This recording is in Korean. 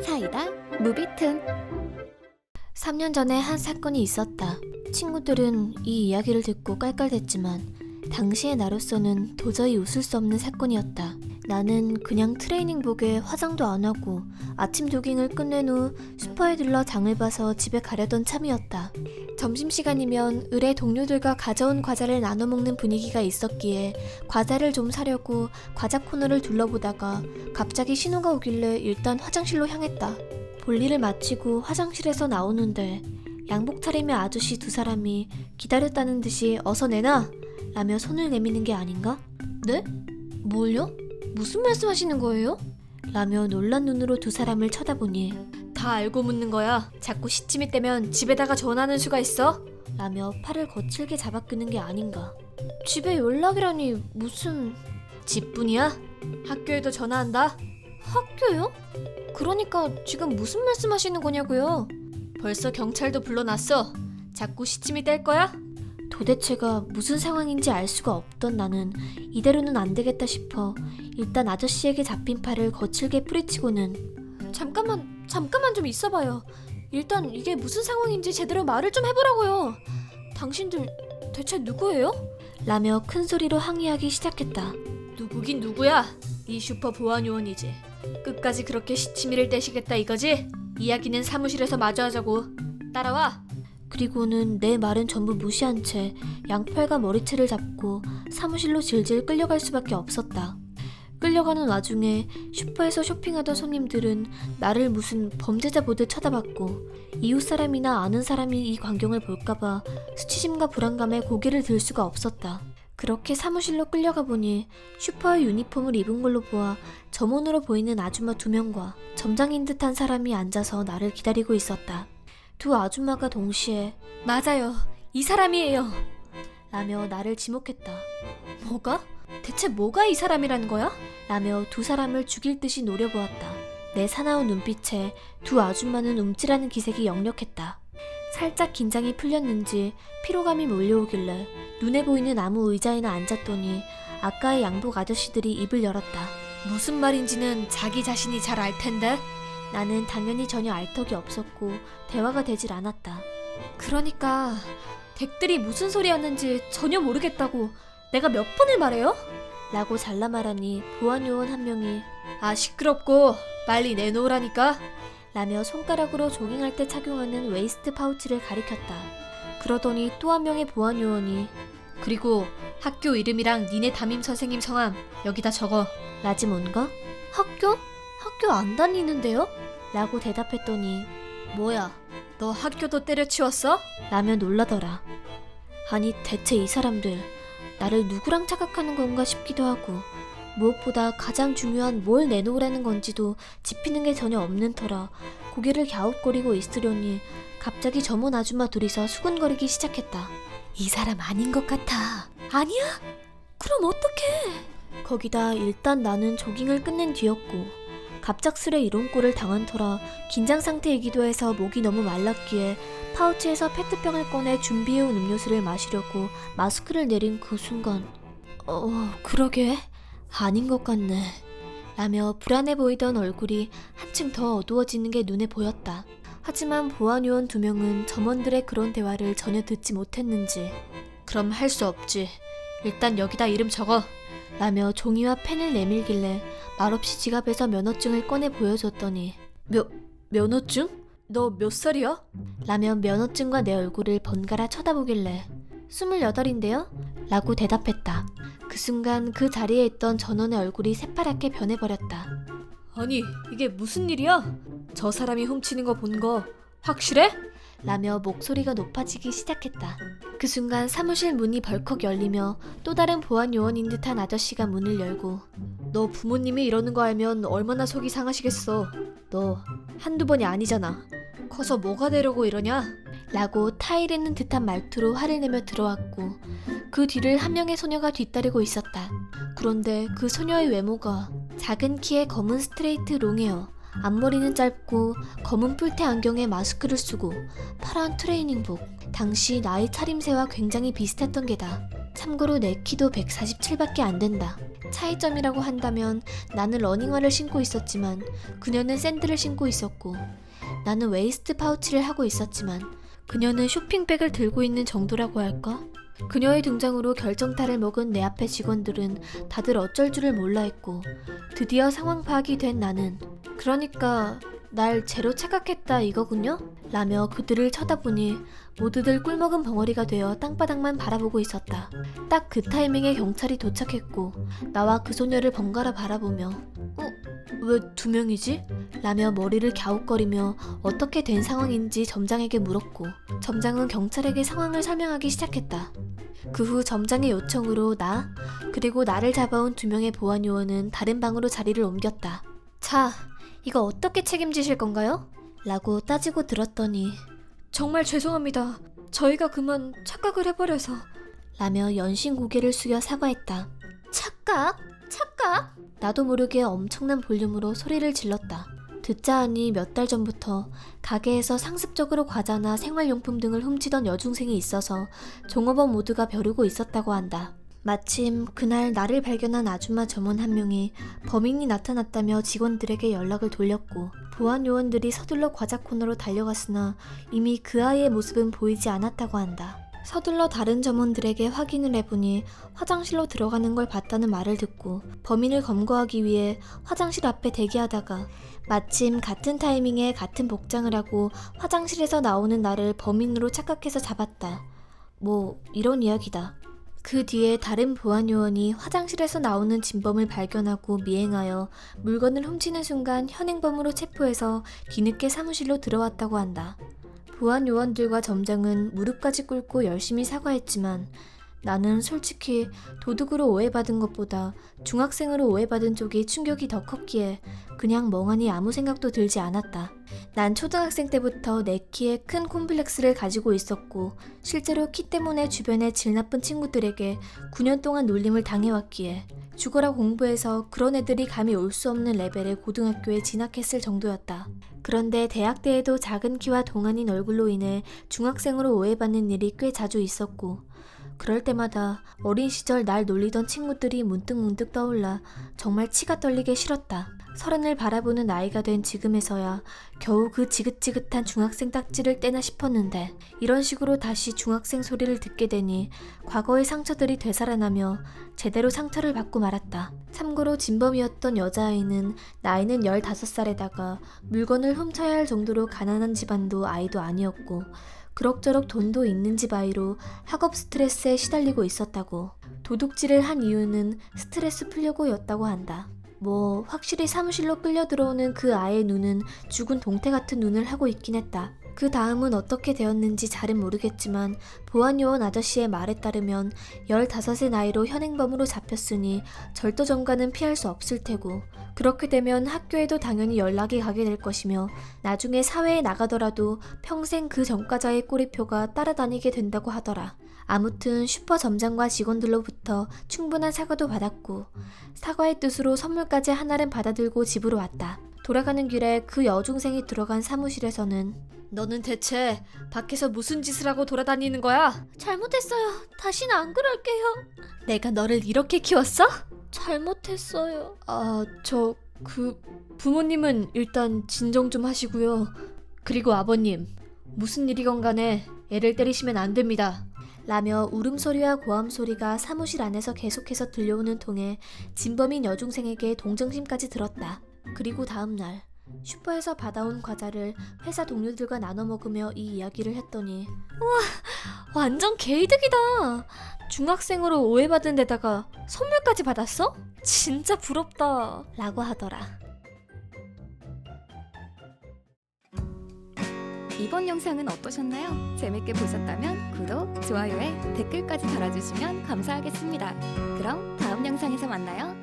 사이다 무비튼. 3년 전에 한 사건이 있었다. 친구들은 이 이야기를 듣고 깔깔댔지만 당시의 나로서는 도저히 웃을 수 없는 사건이었다. 나는 그냥 트레이닝복에 화장도 안 하고 아침 조깅을 끝낸 후 슈퍼에 들러 장을 봐서 집에 가려던 참이었다. 점심시간이면 의뢰 동료들과 가져온 과자를 나눠 먹는 분위기가 있었기에 과자를 좀 사려고 과자 코너를 둘러보다가 갑자기 신호가 오길래 일단 화장실로 향했다. 볼일을 마치고 화장실에서 나오는데 양복 차림의 아저씨 두 사람이 기다렸다는 듯이 어서 내놔! 라며 손을 내미는 게 아닌가? 네? 뭘요? 무슨 말씀하시는 거예요? 라며 놀란 눈으로 두 사람을 쳐다보니 다 알고 묻는 거야. 자꾸 시침이 떼면 집에다가 전화하는 수가 있어? 라며 팔을 거칠게 잡아 끄는 게 아닌가. 집에 연락이라니 무슨... 집뿐이야? 학교에도 전화한다? 학교요? 그러니까 지금 무슨 말씀하시는 거냐고요? 벌써 경찰도 불러놨어. 자꾸 시침이 뗄 거야? 도대체가 무슨 상황인지 알 수가 없던 나는 이대로는 안 되겠다 싶어 일단 아저씨에게 잡힌 팔을 거칠게 뿌리치고는 잠깐만 좀 있어봐요. 일단 이게 무슨 상황인지 제대로 말을 좀 해보라고요. 당신들 대체 누구예요? 라며 큰 소리로 항의하기 시작했다. 누구긴 누구야? 이 슈퍼 보안 요원이지. 끝까지 그렇게 시치미를 떼시겠다 이거지? 이야기는 사무실에서 마저 하자고. 따라와. 그리고는 내 말은 전부 무시한 채 양팔과 머리채를 잡고 사무실로 질질 끌려갈 수밖에 없었다. 끌려가는 와중에 슈퍼에서 쇼핑하던 손님들은 나를 무슨 범죄자 보듯 쳐다봤고 이웃 사람이나 아는 사람이 이 광경을 볼까봐 수치심과 불안감에 고개를 들 수가 없었다. 그렇게 사무실로 끌려가 보니 슈퍼의 유니폼을 입은 걸로 보아 점원으로 보이는 아줌마 2명과 점장인 듯한 사람이 앉아서 나를 기다리고 있었다. 두 아줌마가 동시에 맞아요, 이 사람이에요 라며 나를 지목했다. 뭐가? 대체 뭐가 이 사람이라는 거야? 라며 두 사람을 죽일 듯이 노려보았다. 내 사나운 눈빛에 두 아줌마는 움찔하는 기색이 역력했다. 살짝 긴장이 풀렸는지 피로감이 몰려오길래 눈에 보이는 아무 의자에나 앉았더니 아까의 양복 아저씨들이 입을 열었다. 무슨 말인지는 자기 자신이 잘 알 텐데? 나는 당연히 전혀 알 턱이 없었고 대화가 되질 않았다. 그러니까 댁들이 무슨 소리였는지 전혀 모르겠다고 내가 몇 번을 말해요? 라고 잘라 말하니 보안요원 한 명이 아 시끄럽고 빨리 내놓으라니까? 라며 손가락으로 조깅할 때 착용하는 웨이스트 파우치를 가리켰다. 그러더니 또 한 명의 보안요원이 그리고 학교 이름이랑 니네 담임 선생님 성함 여기다 적어. 라지 뭔가? 학교? 학교 안 다니는데요? 라고 대답했더니 뭐야 너 학교도 때려치웠어? 라며 놀라더라. 아니 대체 이 사람들 나를 누구랑 착각하는 건가 싶기도 하고 무엇보다 가장 중요한 뭘 내놓으라는 건지도 짚히는 게 전혀 없는 터라 고개를 갸웃거리고 있으려니 갑자기 점원 아줌마 둘이서 수군거리기 시작했다. 이 사람 아닌 것 같아. 아니야? 그럼 어떡해? 거기다 일단 나는 조깅을 끝낸 뒤였고 갑작스레 이런 꼴을 당한 터라 긴장 상태이기도 해서 목이 너무 말랐기에 파우치에서 페트병을 꺼내 준비해온 음료수를 마시려고 마스크를 내린 그 순간 그러게 아닌 것 같네 라며 불안해 보이던 얼굴이 한층 더 어두워지는 게 눈에 보였다. 하지만 보안요원 2명은 점원들의 그런 대화를 전혀 듣지 못했는지 그럼 할 수 없지. 일단 여기다 이름 적어. 라며 종이와 펜을 내밀길래 말없이 지갑에서 면허증을 꺼내 보여줬더니 면허증? 너 몇 살이야? 라며 면허증과 내 얼굴을 번갈아 쳐다보길래 28인데요? 라고 대답했다. 그 순간 그 자리에 있던 전원의 얼굴이 새파랗게 변해버렸다. 아니 이게 무슨 일이야? 저 사람이 훔치는 거 본 거 확실해? 라며 목소리가 높아지기 시작했다. 그 순간 사무실 문이 벌컥 열리며 또 다른 보안 요원인 듯한 아저씨가 문을 열고 너 부모님이 이러는 거 알면 얼마나 속이 상하시겠어. 너 한두 번이 아니잖아. 커서 뭐가 되려고 이러냐? 라고 타이르는 듯한 말투로 화를 내며 들어왔고 그 뒤를 한 명의 소녀가 뒤따르고 있었다. 그런데 그 소녀의 외모가 작은 키에 검은 스트레이트 롱헤어, 앞머리는 짧고 검은 뿔테 안경에 마스크를 쓰고 파란 트레이닝복. 당시 나의 차림새와 굉장히 비슷했던 게다. 참고로 내 키도 147밖에 안 된다. 차이점이라고 한다면 나는 러닝화를 신고 있었지만 그녀는 샌들을 신고 있었고, 나는 웨이스트 파우치를 하고 있었지만 그녀는 쇼핑백을 들고 있는 정도라고 할까? 그녀의 등장으로 결정타를 먹은 내 앞의 직원들은 다들 어쩔 줄을 몰라 했고, 드디어 상황 파악이 된 나는 그러니까 날 제로 착각했다 이거군요? 라며 그들을 쳐다보니 모두들 꿀먹은 벙어리가 되어 땅바닥만 바라보고 있었다. 딱 그 타이밍에 경찰이 도착했고 나와 그 소녀를 번갈아 바라보며 왜 두 명이지? 라며 머리를 갸웃거리며 어떻게 된 상황인지 점장에게 물었고, 점장은 경찰에게 상황을 설명하기 시작했다. 그 후 점장의 요청으로 나, 그리고 나를 잡아온 두 명의 보안 요원은 다른 방으로 자리를 옮겼다. 자, 이거 어떻게 책임지실 건가요? 라고 따지고 들었더니 정말 죄송합니다. 저희가 그만 착각을 해버려서 라며 연신 고개를 숙여 사과했다. 착각? 착각? 나도 모르게 엄청난 볼륨으로 소리를 질렀다. 듣자 하니 몇 달 전부터 가게에서 상습적으로 과자나 생활용품 등을 훔치던 여중생이 있어서 종업원 모두가 벼르고 있었다고 한다. 마침 그날 나를 발견한 아줌마 점원 한 명이 범인이 나타났다며 직원들에게 연락을 돌렸고, 보안 요원들이 서둘러 과자 코너로 달려갔으나 이미 그 아이의 모습은 보이지 않았다고 한다. 서둘러 다른 점원들에게 확인을 해보니 화장실로 들어가는 걸 봤다는 말을 듣고 범인을 검거하기 위해 화장실 앞에 대기하다가 마침 같은 타이밍에 같은 복장을 하고 화장실에서 나오는 나를 범인으로 착각해서 잡았다. 뭐 이런 이야기다. 그 뒤에 다른 보안 요원이 화장실에서 나오는 진범을 발견하고 미행하여 물건을 훔치는 순간 현행범으로 체포해서 뒤늦게 사무실로 들어왔다고 한다. 보안 요원들과 점장은 무릎까지 꿇고 열심히 사과했지만 나는 솔직히 도둑으로 오해받은 것보다 중학생으로 오해받은 쪽이 충격이 더 컸기에 그냥 멍하니 아무 생각도 들지 않았다. 난 초등학생 때부터 내 키에 큰 콤플렉스를 가지고 있었고, 실제로 키 때문에 주변의 질 나쁜 친구들에게 9년 동안 놀림을 당해왔기에 죽어라 공부해서 그런 애들이 감히 올 수 없는 레벨의 고등학교에 진학했을 정도였다. 그런데 대학 때에도 작은 키와 동안인 얼굴로 인해 중학생으로 오해받는 일이 꽤 자주 있었고, 그럴 때마다 어린 시절 날 놀리던 친구들이 문득문득 떠올라 정말 치가 떨리게 싫었다. 30을 바라보는 나이가 된 지금에서야 겨우 그 지긋지긋한 중학생 딱지를 떼나 싶었는데, 이런 식으로 다시 중학생 소리를 듣게 되니 과거의 상처들이 되살아나며 제대로 상처를 받고 말았다. 참고로 진범이었던 여자아이는 나이는 15살에다가 물건을 훔쳐야 할 정도로 가난한 집안도 아이도 아니었고, 그럭저럭 돈도 있는 집 아이로 학업 스트레스에 시달리고 있었다고. 도둑질을 한 이유는 스트레스 풀려고였다고 한다. 뭐 확실히 사무실로 끌려 들어오는 그 아이의 눈은 죽은 동태 같은 눈을 하고 있긴 했다. 그 다음은 어떻게 되었는지 잘은 모르겠지만 보안요원 아저씨의 말에 따르면 15의 나이로 현행범으로 잡혔으니 절도점과는 피할 수 없을 테고, 그렇게 되면 학교에도 당연히 연락이 가게 될 것이며 나중에 사회에 나가더라도 평생 그 전과자의 꼬리표가 따라다니게 된다고 하더라. 아무튼 슈퍼 점장과 직원들로부터 충분한 사과도 받았고, 사과의 뜻으로 선물까지 하나를 받아들고 집으로 왔다. 돌아가는 길에 그 여중생이 들어간 사무실에서는 너는 대체 밖에서 무슨 짓을 하고 돌아다니는 거야? 잘못했어요. 다시는 안 그럴게요. 내가 너를 이렇게 키웠어? 잘못했어요. 부모님은 일단 진정 좀 하시고요. 그리고 아버님, 무슨 일이건 간에 애를 때리시면 안 됩니다. 라며 울음소리와 고함소리가 사무실 안에서 계속해서 들려오는 통에 진범인 여중생에게 동정심까지 들었다. 그리고 다음날 슈퍼에서 받아온 과자를 회사 동료들과 나눠 먹으며 이 이야기를 했더니 우와, 완전 개이득이다. 중학생으로 오해받은 데다가 선물까지 받았어? 진짜 부럽다. 라고 하더라. 이번 영상은 어떠셨나요? 재밌게 보셨다면 구독, 좋아요에 댓글까지 달아주시면 감사하겠습니다. 그럼 다음 영상에서 만나요.